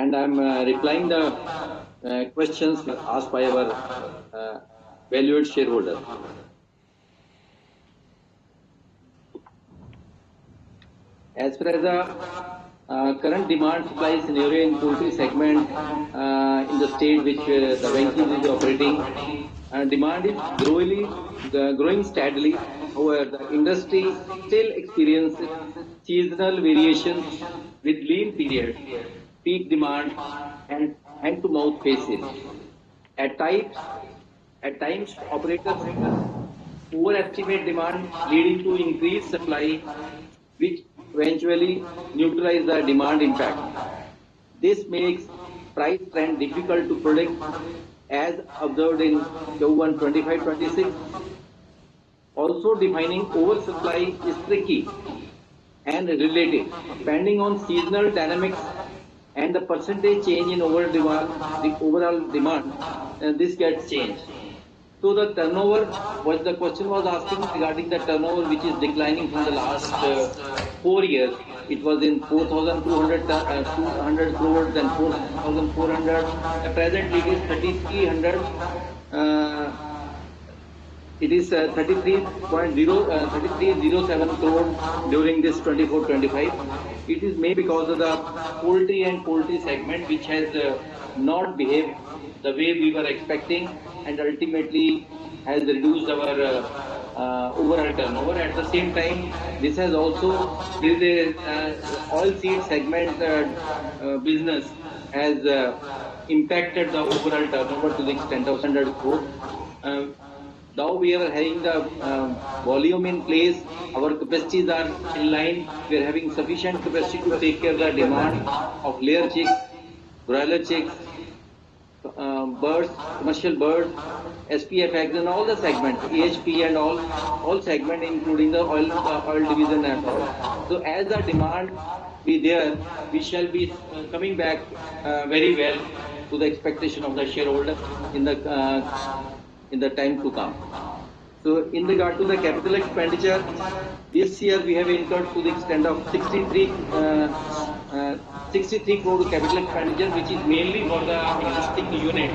and I'm replying the questions asked by our valued shareholder. As far as the current demand supply scenario in poultry segment in the state which the Venky's is operating, demand is growing steadily. However, the industry still experiences seasonal variations with lean periods, peak demand, and hand-to-mouth phases. At times, operators overestimate demand, leading to increased supply, which eventually neutralize the demand impact. This makes price trend difficult to predict, as observed in Q1 25-26. Also, defining oversupply is tricky and relative, depending on seasonal dynamics and the percentage change in overall demand, this gets changed. So the turnover, what the question was asking regarding the turnover, which is declining from the last 4 years. It was in 4,200 crores, then 4,400. Presently, it is 3,300. It is 3307 crore during this 24-25. It is maybe because of the poultry segment, which has not behaved the way we were expecting, and ultimately has reduced our overall turnover. At the same time, this has also the oil seed segment business has impacted the overall turnover to the extent of 100 crore. Now we are having the volume in place, our capacities are in line, we are having sufficient capacity to take care of the demand of layer chicks, broiler chicks, birds, commercial birds, SPF eggs, and all the segments, AHP and all segments, including the oil division and all. So as the demand be there, we shall be coming back very well to the expectation of the shareholder in the time to come. So in regard to the capital expenditure, this year we have incurred to the extent of 63 crore capital expenditure, which is mainly for the existing unit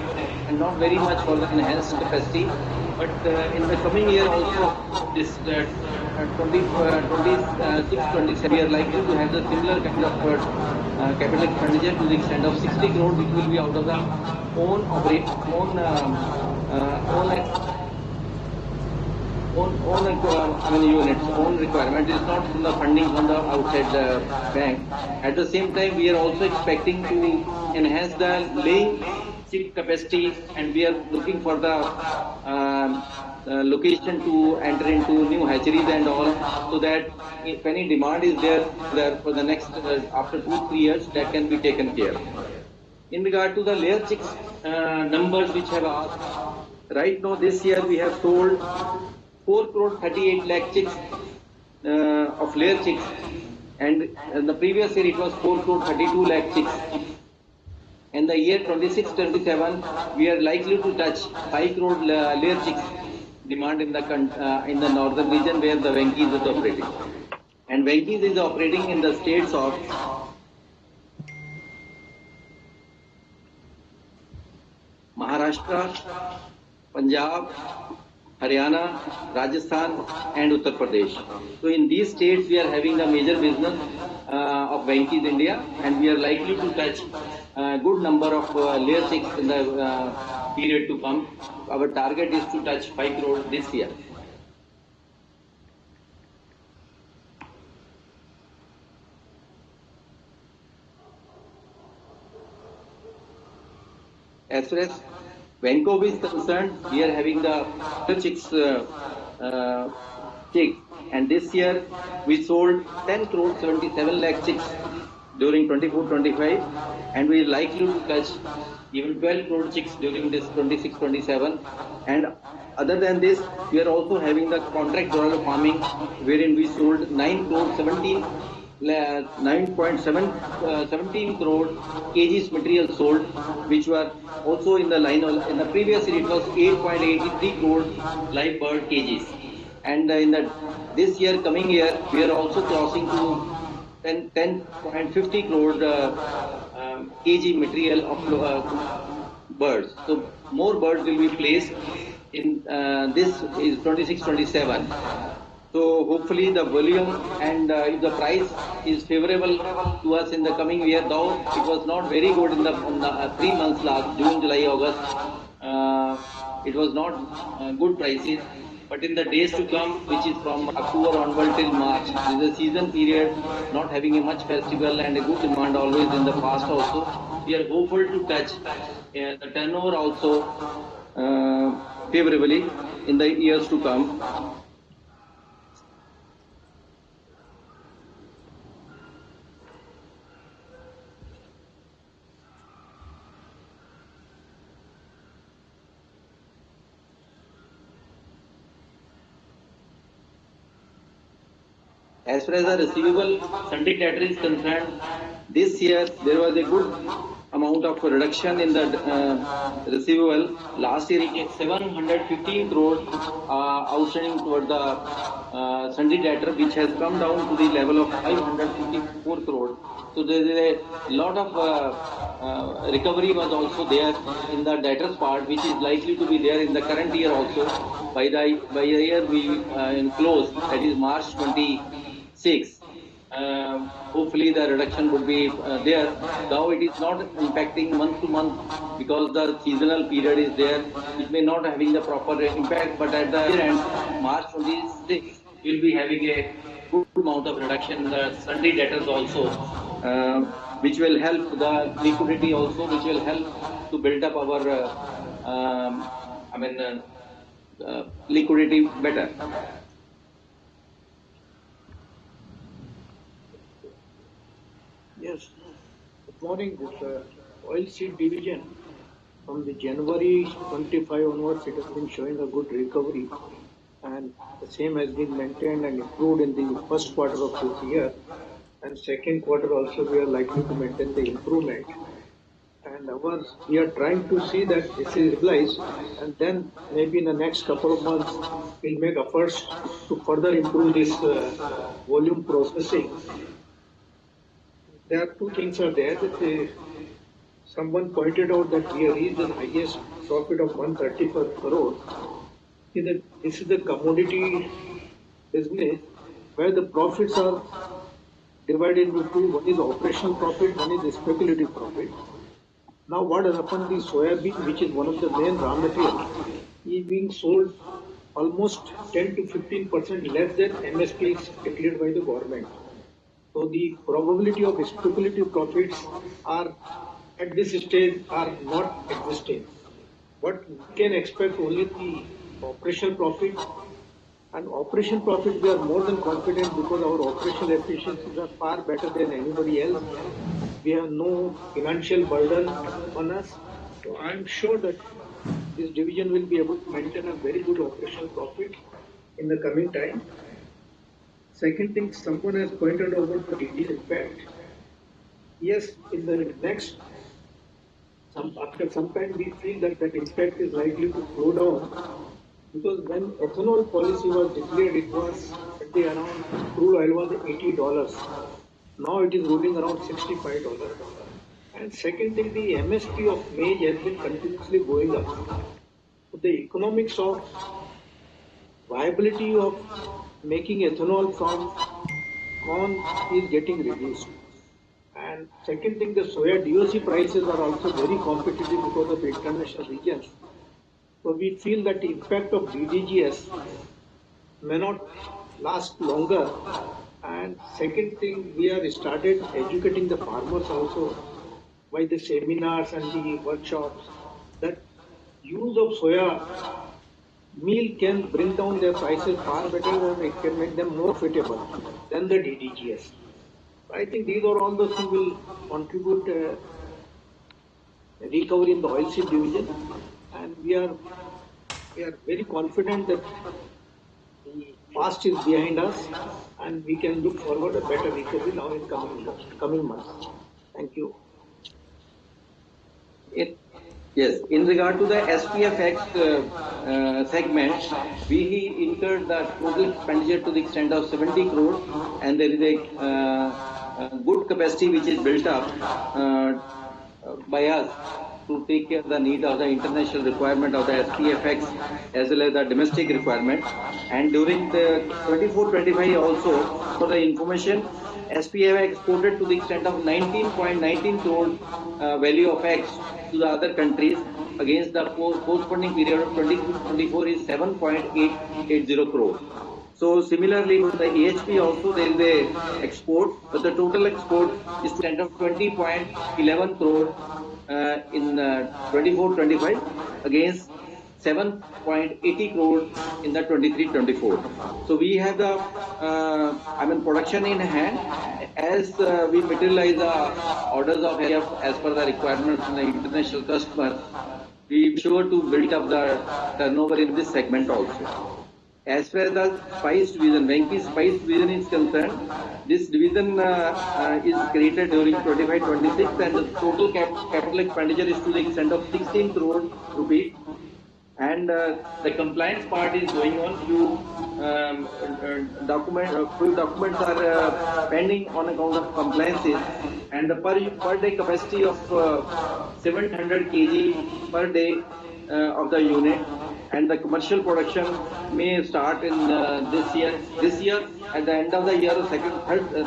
and not very much for the enhanced capacity. But in the coming year also, this 26-27, we are likely to have the similar kind of capital expenditure to the extent of 60 crore, which will be out of the own units, own requirement. Is not from the funding from the outside bank. At the same time, we are also expecting to enhance the laying chick capacity, and we are looking for the location to enter into new hatcheries and all, so that if any demand is there for the next after 2-3 years, that can be taken care. In regard to the layer chicks numbers which have asked, right now this year we have sold 4 crore 38 lakh chicks of layer chicks, and in the previous year it was 4 crore 32 lakh chicks. In the year 26-27, we are likely to touch 5 crore layer chicks demand in the northern region where the Venky's is operating. And Venky's is operating in the states of Maharashtra, Punjab, Haryana, Rajasthan, and Uttar Pradesh. So in these states, we are having the major business of Venky's India, and we are likely to touch a good number of layer chicks in the period to come. Our target is to touch 5 crore this year. As far as Venco is concerned, we are having the chicks, and this year we sold 10 crore 77 lakh chicks during 24-25, and we are likely to touch even 12 crore chicks during this 26-27. And other than this, we are also having the contract broiler farming, wherein we sold 9.17 crore kgs material sold, which were also in the line of, in the previous year it was 8.83 crore live bird kgs, and in this year, coming year, we are also crossing to 10.50 crore kg material of birds. So more birds will be placed in this is 26-27. So hopefully the volume and if the price is favorable to us in the coming year, though it was not very good in the 3 months last June, July, August. It was not good prices, but in the days to come, which is from October onward till March, this is a season period, not having a much festival and a good demand always in the past also. We are hopeful to touch the turnover also favorably in the years to come. As far as the receivable sundry debtor is concerned, this year there was a good amount of reduction in the receivable. Last year it was 715 crore outstanding toward the sundry debtor, which has come down to the level of 554 crore. So there is a lot of recovery was also there in the debtors part, which is likely to be there in the current year also. By the year we close, that is March 26. Hopefully the reduction would be there, though it is not impacting month to month because the seasonal period is there. It may not having the proper impact, but at the end, March 26, we'll be having a good amount of reduction in the sundry debtors also, which will help the liquidity also, which will help to build up our, liquidity better. Yes. Good morning. This oilseed division from the January 25 onwards, it has been showing a good recovery, and the same has been maintained and improved in the first quarter of this year. And second quarter also, we are likely to maintain the improvement. And we are trying to see that this is stabilized, and then maybe in the next couple of months, we'll make efforts to further improve this volume processing. There are two things are there that someone pointed out that we have reached the highest profit of 134 crore. This is the commodity business where the profits are divided into two. One is operational profit, one is the speculative profit. Now what has happened, the soybean, which is one of the main raw materials, is being sold almost 10 to 15% less than MSP is declared by the government. So the probability of speculative profits are at this stage are not existing. What we can expect only the operational profit, and operational profit we are more than confident because our operational efficiencies are far better than anybody else. We have no financial burden on us. So I'm sure that this division will be able to maintain a very good operational profit in the coming time. Second thing, someone has pointed out about the DD impact. Yes, in the next, after some time, we feel that that impact is likely to slow down because when ethanol policy was declared, it was at the around crude oil was $80. Now it is ruling around $65. And second thing, the MSP of maize has been continuously going up. So the economics of viability of making ethanol from corn is getting reduced. And second thing, the soya DOC prices are also very competitive because of international regions. So we feel that the impact of DDGS may not last longer. And second thing, we have started educating the farmers also by the seminars and the workshops that use of soya meal can bring down their prices far better and it can make them more profitable than the DDGS. I think these are all the things will contribute recovery in the oilseed division, and we are very confident that the past is behind us and we can look forward a better recovery now in coming months. Thank you. Yes, in regard to the SPFX segment, we incurred the total expenditure to the extent of 70 crore, and there is a good capacity which is built up by us to take care of the need of the international requirement of the SPFX as well as the domestic requirement. And during the 24-25 also, for the information, SPFX exported to the extent of 19.19 crore value of X to the other countries against the corresponding period of 23-24 is 7.880 crore. So similarly for the AHP also there is a export, but the total export is to the extent of 20.11 crore in 24-25 against 7.80 crore in the 23-24. So we have the production in hand as we materialize the orders of AF as per the requirements from the international customer. We sure to build up the turnover in this segment also. As far as the spice division, Venki spice division is concerned, this division is created during 25-26 and the total capital expenditure is to the extent of 16 crore rupees. And the compliance part is going on. Few documents are pending on account of compliances, and the per day capacity of 700 kg per day of the unit, and the commercial production may start in this year at the end of the year,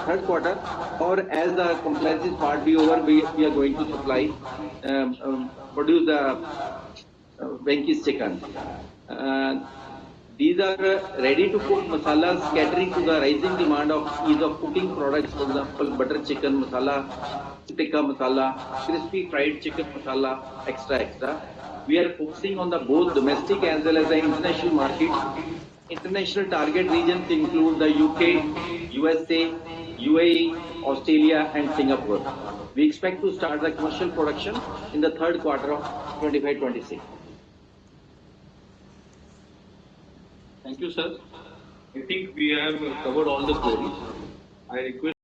third quarter, or as the compliances part be over, we are going to supply produce the Venki's chicken. These are ready to cook masalas catering to the rising demand of ease of cooking products, for example, butter chicken masala, tikka masala, crispy fried chicken masala, etc. We are focusing on the both domestic as well as the international market. International target regions include the UK, USA, UAE, Australia and Singapore. We expect to start the commercial production in the third quarter of 25-26. Thank you, sir. I think we have covered all the queries. I request